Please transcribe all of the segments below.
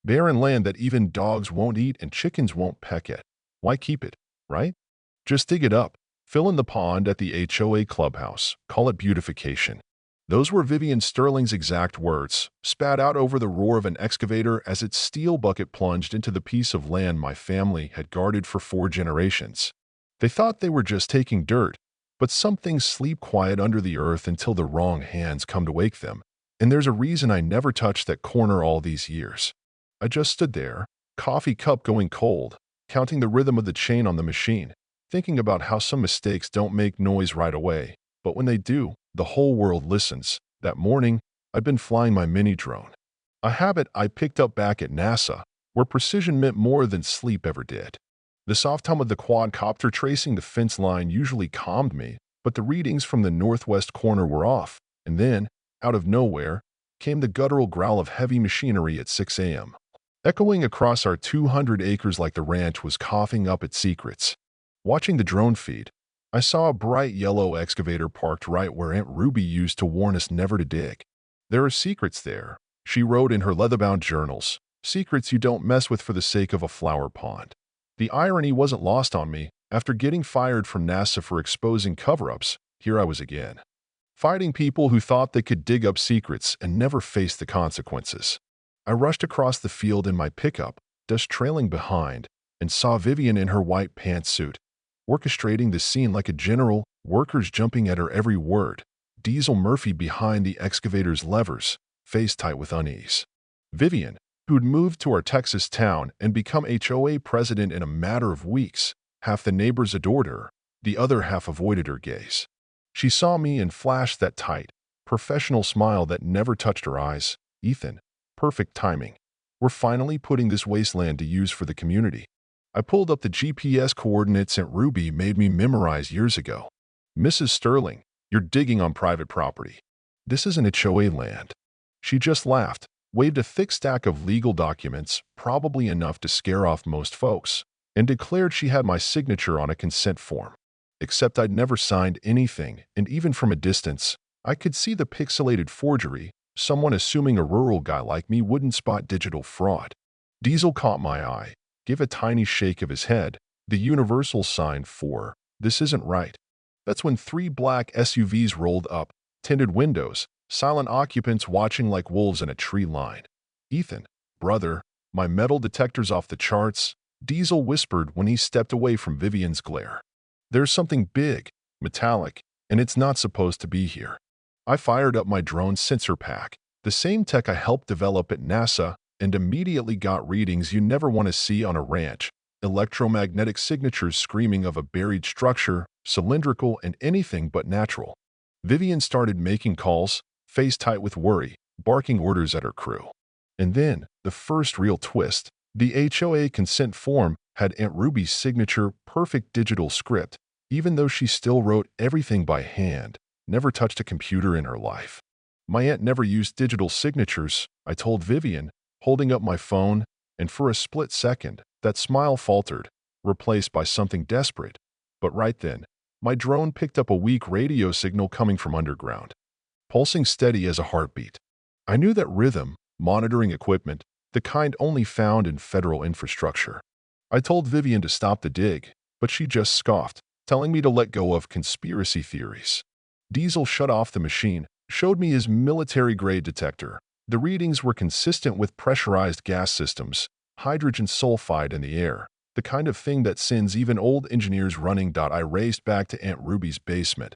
Barren land that even dogs won't eat and chickens won't peck at. Why keep it, right? Just dig it up, fill in the pond at the HOA clubhouse, call it beautification. Those were Vivian Sterling's exact words, spat out over the roar of an excavator as its steel bucket plunged into the piece of land my family had guarded for 4 generations. They thought they were just taking dirt, but some things sleep quiet under the earth until the wrong hands come to wake them, and there's a reason I never touched that corner all these years. I just stood there, coffee cup going cold, counting the rhythm of the chain on the machine, thinking about how some mistakes don't make noise right away, but when they do, the whole world listens. That morning, I'd been flying my mini drone, a habit I picked up back at NASA, where precision meant more than sleep ever did. The soft hum of the quadcopter tracing the fence line usually calmed me, but the readings from the northwest corner were off, and then, out of nowhere, came the guttural growl of heavy machinery at 6 a.m. Echoing across our 200 acres like the ranch was coughing up its secrets. Watching the drone feed, I saw a bright yellow excavator parked right where Aunt Ruby used to warn us never to dig. There are secrets there, she wrote in her leather-bound journals, secrets you don't mess with for the sake of a flower pond. The irony wasn't lost on me. After getting fired from NASA for exposing cover-ups, here I was again, fighting people who thought they could dig up secrets and never face the consequences. I rushed across the field in my pickup, dust trailing behind, and saw Vivian in her white pantsuit, orchestrating the scene like a general, workers jumping at her every word, Diesel Murphy behind the excavator's levers, face tight with unease. Vivian, who'd moved to our Texas town and become HOA president in a matter of weeks, half the neighbors adored her, the other half avoided her gaze. She saw me and flashed that tight, professional smile that never touched her eyes. Ethan, perfect timing. We're finally putting this wasteland to use for the community. I pulled up the GPS coordinates Aunt Ruby made me memorize years ago. Mrs. Sterling, you're digging on private property. This isn't HOA land. She just laughed, waved a thick stack of legal documents, probably enough to scare off most folks, and declared she had my signature on a consent form. Except I'd never signed anything, and even from a distance, I could see the pixelated forgery. Someone assuming a rural guy like me wouldn't spot digital fraud. Diesel caught my eye, gave a tiny shake of his head, the universal sign for, this isn't right. That's when 3 black SUVs rolled up, tinted windows, silent occupants watching like wolves in a tree line. Ethan, brother, my metal detector's off the charts, Diesel whispered when he stepped away from Vivian's glare. There's something big, metallic, and it's not supposed to be here. I fired up my drone sensor pack, the same tech I helped develop at NASA, and immediately got readings you never want to see on a ranch, electromagnetic signatures screaming of a buried structure, cylindrical and anything but natural. Vivian started making calls, face tight with worry, barking orders at her crew. And then, the first real twist, the HOA consent form had Aunt Ruby's signature, perfect digital script, even though she still wrote everything by hand, never touched a computer in her life. My aunt never used digital signatures, I told Vivian, holding up my phone, and for a split second, that smile faltered, replaced by something desperate. But right then, my drone picked up a weak radio signal coming from underground, pulsing steady as a heartbeat. I knew that rhythm, monitoring equipment, the kind only found in federal infrastructure. I told Vivian to stop the dig, but she just scoffed, telling me to let go of conspiracy theories. Diesel shut off the machine, showed me his military-grade detector. The readings were consistent with pressurized gas systems, hydrogen sulfide in the air, the kind of thing that sends even old engineers running. I raced back to Aunt Ruby's basement.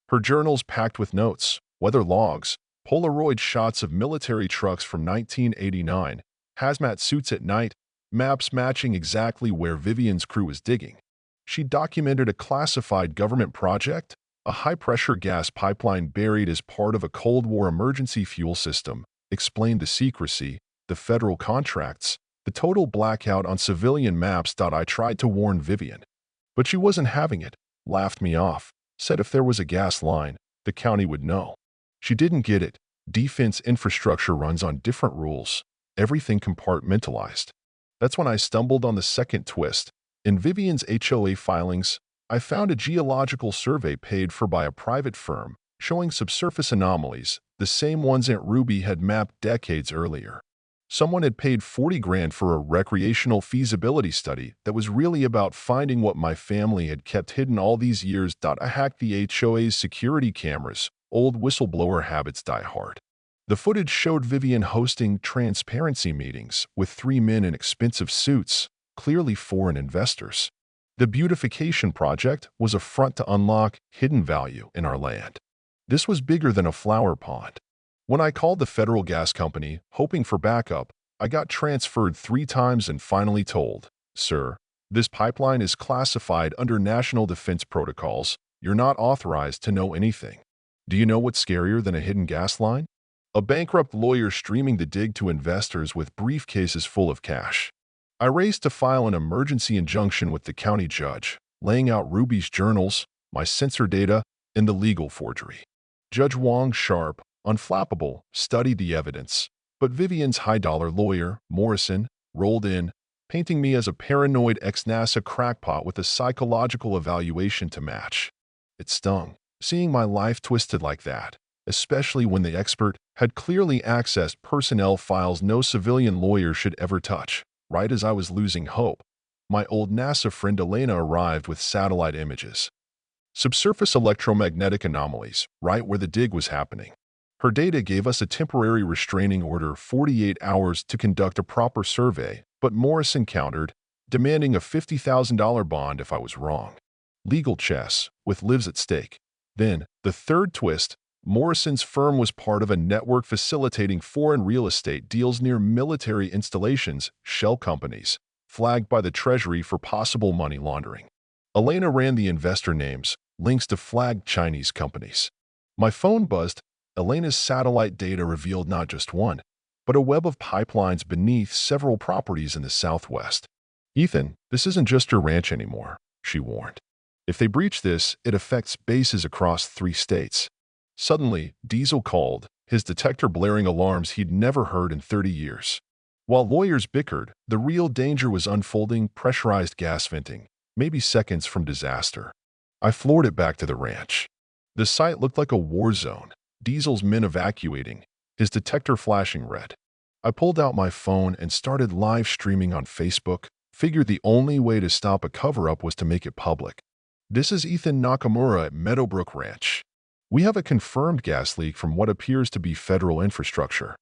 Her journals packed with notes, weather logs, Polaroid shots of military trucks from 1989, hazmat suits at night, maps matching exactly where Vivian's crew was digging. She documented a classified government project, a high-pressure gas pipeline buried as part of a Cold War emergency fuel system, explained the secrecy, the federal contracts, the total blackout on civilian maps. I tried to warn Vivian, but she wasn't having it, laughed me off, said if there was a gas line, the county would know. She didn't get it. Defense infrastructure runs on different rules, everything compartmentalized. That's when I stumbled on the second twist. In Vivian's HOA filings, I found a geological survey paid for by a private firm, showing subsurface anomalies, the same ones Aunt Ruby had mapped decades earlier. Someone had paid 40 grand for a recreational feasibility study that was really about finding what my family had kept hidden all these years. I hacked the HOA's security cameras. Old whistleblower habits die hard. The footage showed Vivian hosting transparency meetings with 3 men in expensive suits, clearly foreign investors. The beautification project was a front to unlock hidden value in our land. This was bigger than a flower pond. When I called the federal gas company, hoping for backup, I got transferred 3 times and finally told, "Sir, this pipeline is classified under national defense protocols. You're not authorized to know anything." Do you know what's scarier than a hidden gas line? A bankrupt lawyer streaming the dig to investors with briefcases full of cash. I raced to file an emergency injunction with the county judge, laying out Ruby's journals, my sensor data, and the legal forgery. Judge Wong, sharp, unflappable, studied the evidence, but Vivian's high-dollar lawyer, Morrison, rolled in, painting me as a paranoid ex-NASA crackpot with a psychological evaluation to match. It stung, seeing my life twisted like that, especially when the expert had clearly accessed personnel files no civilian lawyer should ever touch. Right as I was losing hope, my old NASA friend Elena arrived with satellite images. Subsurface electromagnetic anomalies, right where the dig was happening. Her data gave us a temporary restraining order 48 hours to conduct a proper survey, but Morrison countered, demanding a $50,000 bond if I was wrong. Legal chess, with lives at stake. Then, the third twist, Morrison's firm was part of a network facilitating foreign real estate deals near military installations, shell companies, flagged by the Treasury for possible money laundering. Elena ran the investor names, links to flagged Chinese companies. My phone buzzed. Elena's satellite data revealed not just one, but a web of pipelines beneath several properties in the Southwest. "Ethan, this isn't just your ranch anymore," she warned. "If they breach this, it affects bases across 3 states. Suddenly, Diesel called, his detector blaring alarms he'd never heard in 30 years. While lawyers bickered, the real danger was unfolding: pressurized gas venting, maybe seconds from disaster. I floored it back to the ranch. The site looked like a war zone. Diesel's men evacuating, his detector flashing red. I pulled out my phone and started live streaming on Facebook, figured the only way to stop a cover-up was to make it public. "This is Ethan Nakamura at Meadowbrook Ranch. We have a confirmed gas leak from what appears to be federal infrastructure."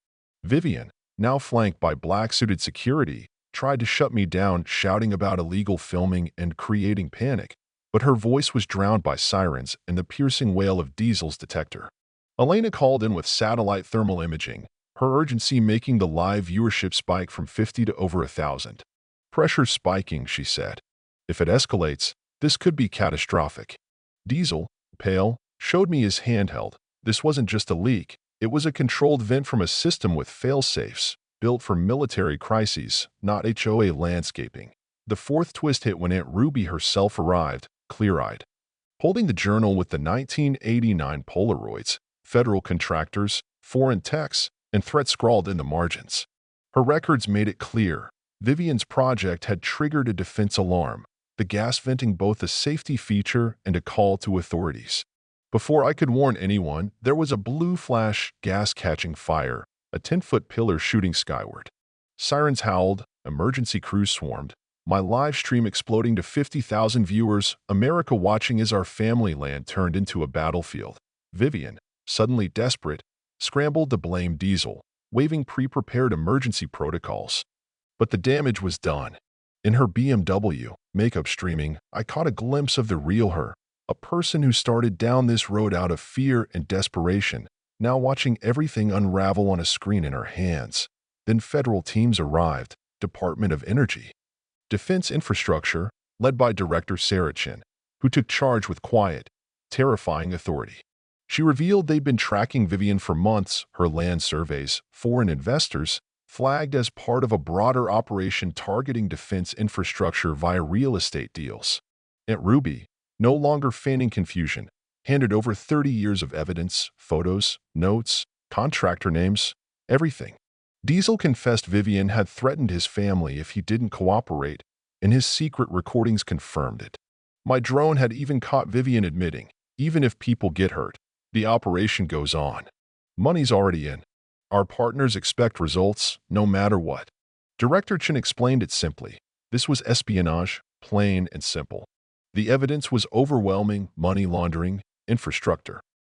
Vivian, now flanked by black-suited security, tried to shut me down, shouting about illegal filming and creating panic, but her voice was drowned by sirens and the piercing wail of Diesel's detector. Elena called in with satellite thermal imaging, her urgency making the live viewership spike from 50 to over 1,000. "Pressure spiking," she said. "If it escalates, this could be catastrophic." Diesel, pale, showed me his handheld. This wasn't just a leak, it was a controlled vent from a system with fail-safes, built for military crises, not HOA landscaping. The fourth twist hit when Aunt Ruby herself arrived, clear-eyed. Holding the journal with the 1989 Polaroids, federal contractors, foreign techs, and threats scrawled in the margins. Her records made it clear. Vivian's project had triggered a defense alarm, the gas venting both a safety feature and a call to authorities. Before I could warn anyone, there was a blue flash, gas catching fire, a 10-foot pillar shooting skyward. Sirens howled, emergency crews swarmed, my live stream exploding to 50,000 viewers, America watching as our family land turned into a battlefield. Vivian, suddenly desperate, scrambled to blame Diesel, waving pre-prepared emergency protocols. But the damage was done. In her BMW, makeup streaming, I caught a glimpse of the real her, a person who started down this road out of fear and desperation, now watching everything unravel on a screen in her hands. Then federal teams arrived, Department of Energy. Defense Infrastructure, led by Director Sarachin, who took charge with quiet, terrifying authority. She revealed they'd been tracking Vivian for months, her land surveys, foreign investors, flagged as part of a broader operation targeting defense infrastructure via real estate deals. Aunt Ruby, no longer feigning confusion, handed over 30 years of evidence, photos, notes, contractor names, everything. Diesel confessed Vivian had threatened his family if he didn't cooperate, and his secret recordings confirmed it. My drone had even caught Vivian admitting, even if people get hurt, the operation goes on. Money's already in. Our partners expect results, no matter what. Director Chen explained it simply. This was espionage, plain and simple. The evidence was overwhelming: money laundering, infrastructure,